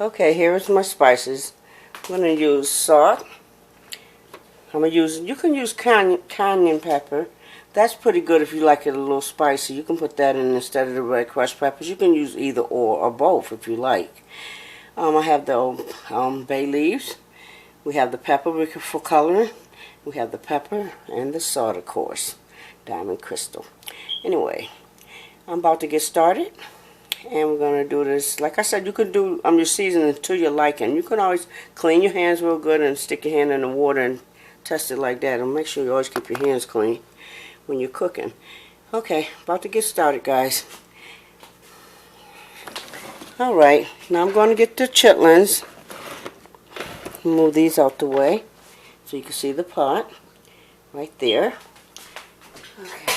Okay, here's my spices. I'm going to use salt. You can use cayenne pepper. That's pretty good if you like it a little spicy. You can put that in instead of the red crushed peppers. You can use either or both if you like. I have the bay leaves. We have the paprika for coloring. We have the pepper and the salt, of course. Diamond crystal. Anyway, I'm about to get started. And we're going to do this. Like I said, you can do your seasoning to your liking. You can always clean your hands real good and stick your hand in the water and test it like that. And make sure you always keep your hands clean when you're cooking. Okay, about to get started, guys. Alright, now I'm going to get the chitlins. Move these out the way so you can see the pot right there. Okay.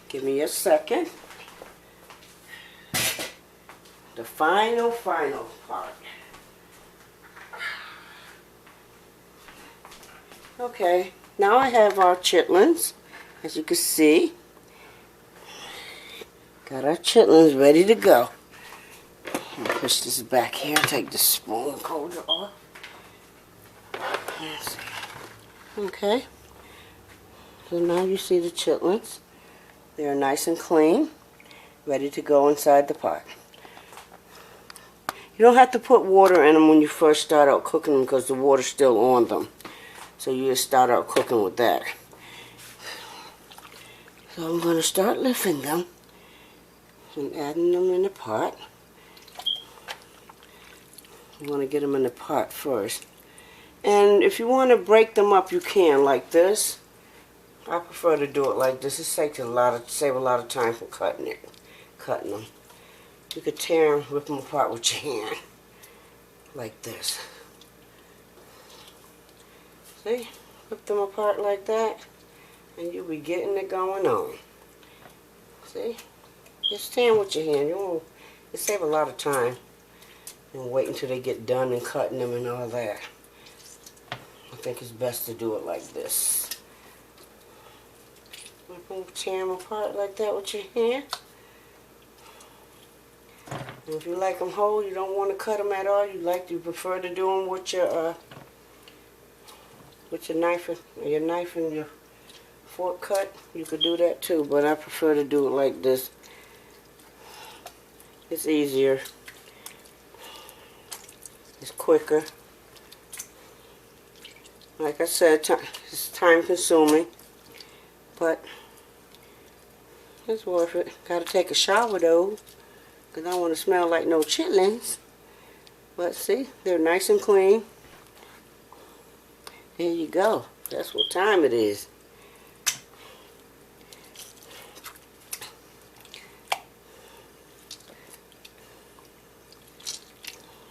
Give me a second. The final part. Okay, now I have our chitlins, as you can see. Got our chitlins ready to go. Push this back here, take the spoon holder off. Okay, so now you see the chitlins. They're nice and clean, ready to go inside the pot. You don't have to put water in them when you first start out cooking them because the water's still on them. So you just start out cooking with that. So I'm going to start lifting them and adding them in the pot. You want to get them in the pot first. And if you want to break them up, you can, like this. I prefer to do it like this. It save a lot of time for cutting them. You could tear them, rip them apart with your hand, like this. See, rip them apart like that, and you'll be getting it going on. See, just tear them with your hand. It save a lot of time, and wait until they get done and cutting them and all that. I think it's best to do it like this. Tear them apart like that with your hand. And if you like them whole, you don't want to cut them at all. You prefer to do them with your knife and your fork cut. You could do that too, but I prefer to do it like this. It's easier. It's quicker. Like I said, it's time consuming, but it's worth it. Gotta take a shower though, because I don't want to smell like no chitlins. But see, they're nice and clean. There you go. That's what time it is.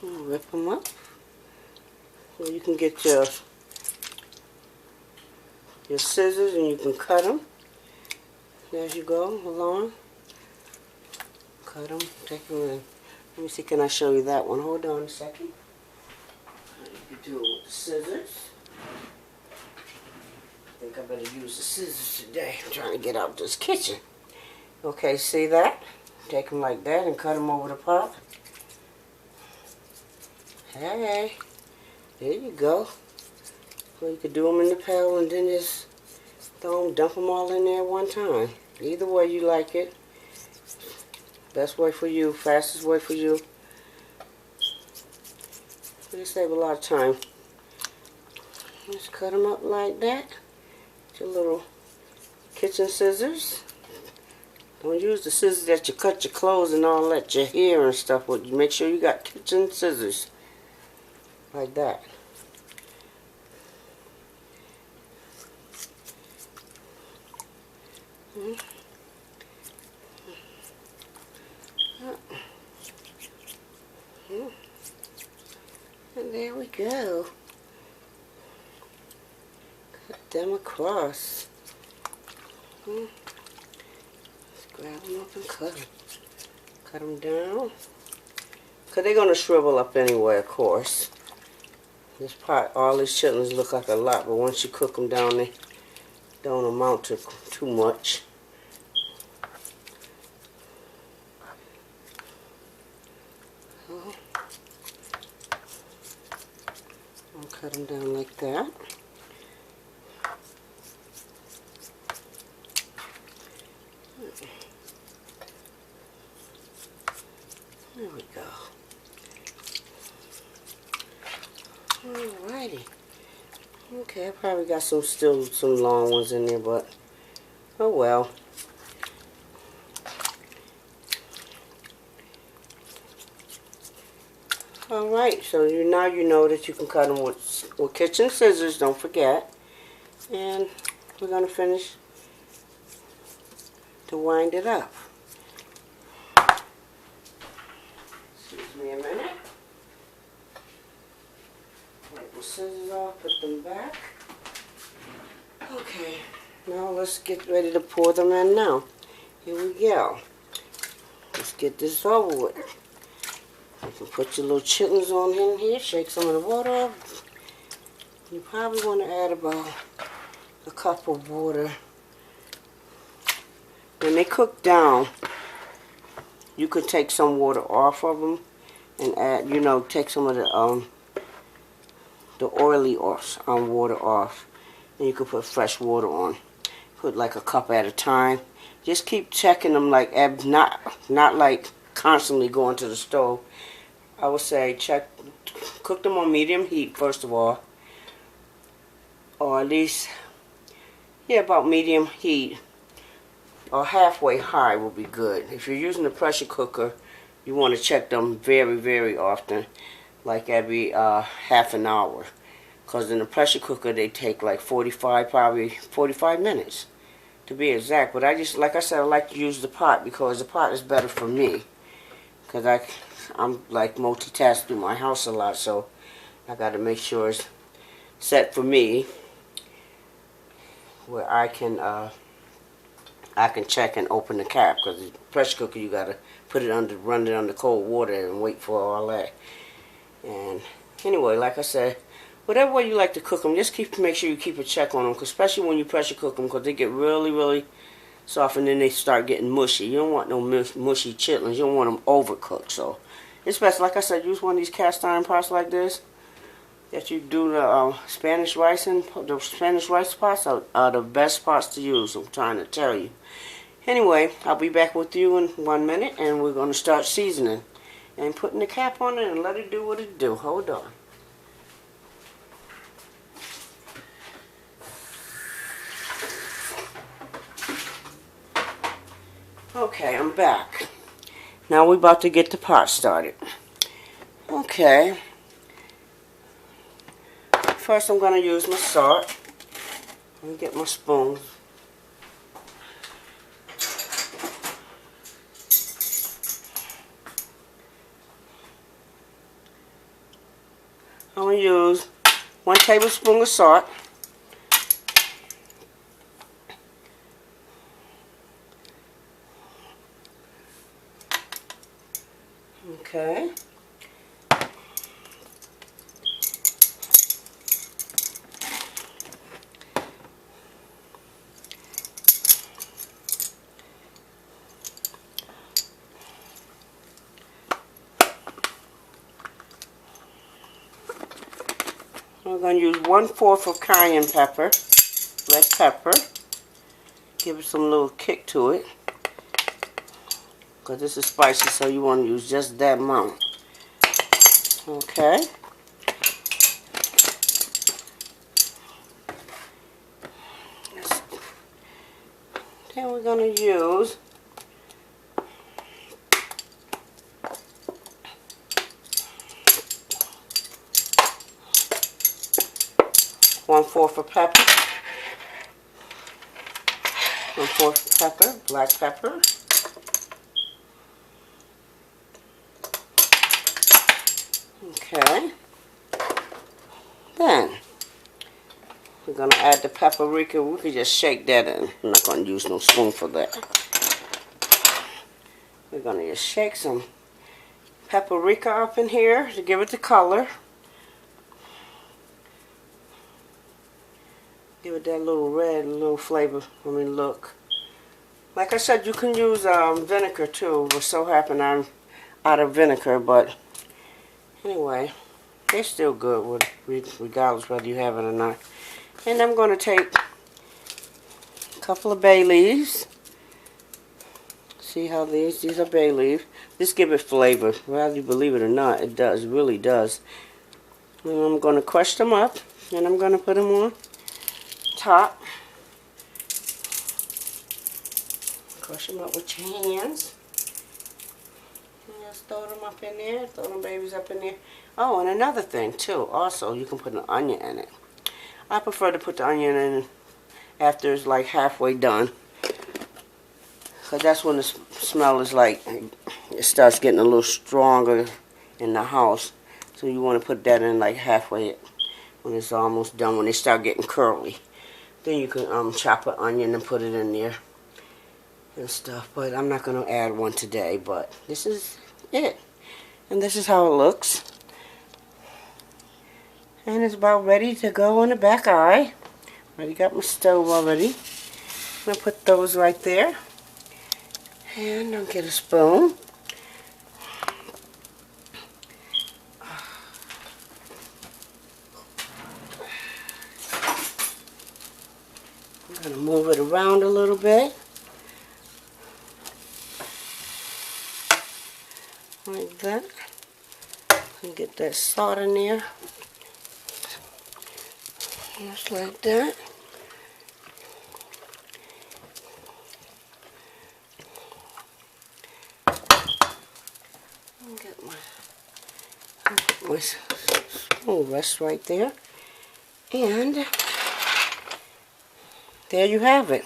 Rip them up. So you can get your scissors and you can cut them as you go along. Cut them, take them in. Let me see, can I show you that one? Hold on a second. You can do it with the scissors. I think I better use the scissors today. I'm trying to get out this kitchen. Okay, see that? Take them like that and cut them over the pot. Hey, there you go. So you could do them in the pail and then just dump them all in there at one time. Either way you like it. Best way for you, fastest way for you. It'll save a lot of time. Just cut them up like that. Your little kitchen scissors. Don't use the scissors that you cut your clothes and all that, your hair and stuff with. Make sure you got kitchen scissors. Like that. And there we go. Cut them across. Let's grab them up and cut them. Cut them down. Because they're going to shrivel up anyway, of course. This pot, all these chitlins look like a lot, but once you cook them down, they don't amount to too much. So I'll cut them down like that. There we go. Alrighty. Okay, I probably got still some long ones in there, but oh well. Alright, so now you know that you can cut them with kitchen scissors, don't forget. And we're going to finish to wind it up. Excuse me a minute. Wipe the scissors off, put them back. Okay, now let's get ready to pour them in now. Here we go. Let's get this over with. You can put your little chitlins on in here, shake some of the water off. You probably want to add about a cup of water. When they cook down, you could take some water off of them and add, take some of the oily water off, and you could put fresh water on. Put like a cup at a time. Just keep checking them, like not like constantly going to the stove. I would say cook them on medium heat first of all, or at least about medium heat, or halfway high will be good. If you're using a pressure cooker, you want to check them very, very often, like every half an hour, because in the pressure cooker they take like probably 45 minutes to be exact. But like I said, I like to use the pot because the pot is better for me, because I'm like multitask through my house a lot, so I got to make sure it's set for me where I can check and open the cap, because the pressure cooker you gotta run it under cold water and wait for all that. And anyway, like I said, whatever way you like to cook them, just make sure you keep a check on them, especially when you pressure cook them, because they get really, really soft and then they start getting mushy. You don't want no mushy chitlins. You don't want them overcooked. So it's best, like I said, use one of these cast iron pots like this that you do the Spanish rice in. The Spanish rice pots are the best pots to use, I'm trying to tell you. Anyway, I'll be back with you in 1 minute, and we're going to start seasoning and putting the cap on it and let it do what it do. Hold on. Okay, I'm back. Now we're about to get the pot started. Okay. First I'm going to use my salt. Let me get my spoon. I'm going to use 1 tablespoon of salt. Okay. We're going to use 1/4 of cayenne pepper, red pepper. Give it some little kick to it, because this is spicy, so you want to use just that amount. Okay. Then we're going to use 1/4 of pepper, 1/4 pepper, black pepper. Okay. Then we're going to add the paprika. We can just shake that in. I'm not going to use no spoon for that. We're going to just shake some paprika up in here to give it the color. Give it that little red, little flavor, look. Like I said, you can use vinegar too. It so happen I'm out of vinegar, but Anyway, they're still good regardless whether you have it or not. And I'm going to take a couple of bay leaves. See how these are bay leaves. This give it flavor. Whether you believe it or not, it does. It really does. And I'm going to crush them up. And I'm going to put them on top. Crush them up with your hands. And just throw them up in there. Throw them babies up in there. Oh, and another thing too. Also, you can put an onion in it. I prefer to put the onion in after it's like halfway done. Because that's when the smell is like, it starts getting a little stronger in the house. So you want to put that in like halfway when it's almost done, when they start getting curly. Then you can chop an onion and put it in there and stuff. But I'm not going to add one today, but this is it. And this is how it looks. And it's about ready to go on the back eye. Already got my stove already. I'm going to put those right there. And I'll get a spoon. I'm going to move it around a little bit. Like that. And get that salt in there. Just like that. Get my spoon rest right there. And there you have it.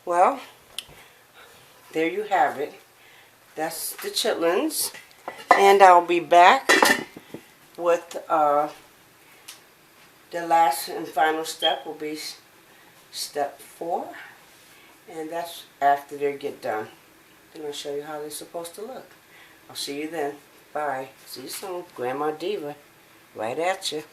Well, there you have it. That's the chitlins. And I'll be back with the last and final step will be step 4. And that's after they get done. Then I'll show you how they're supposed to look. I'll see you then. Bye. See you soon. Grandma Diva. Right at you.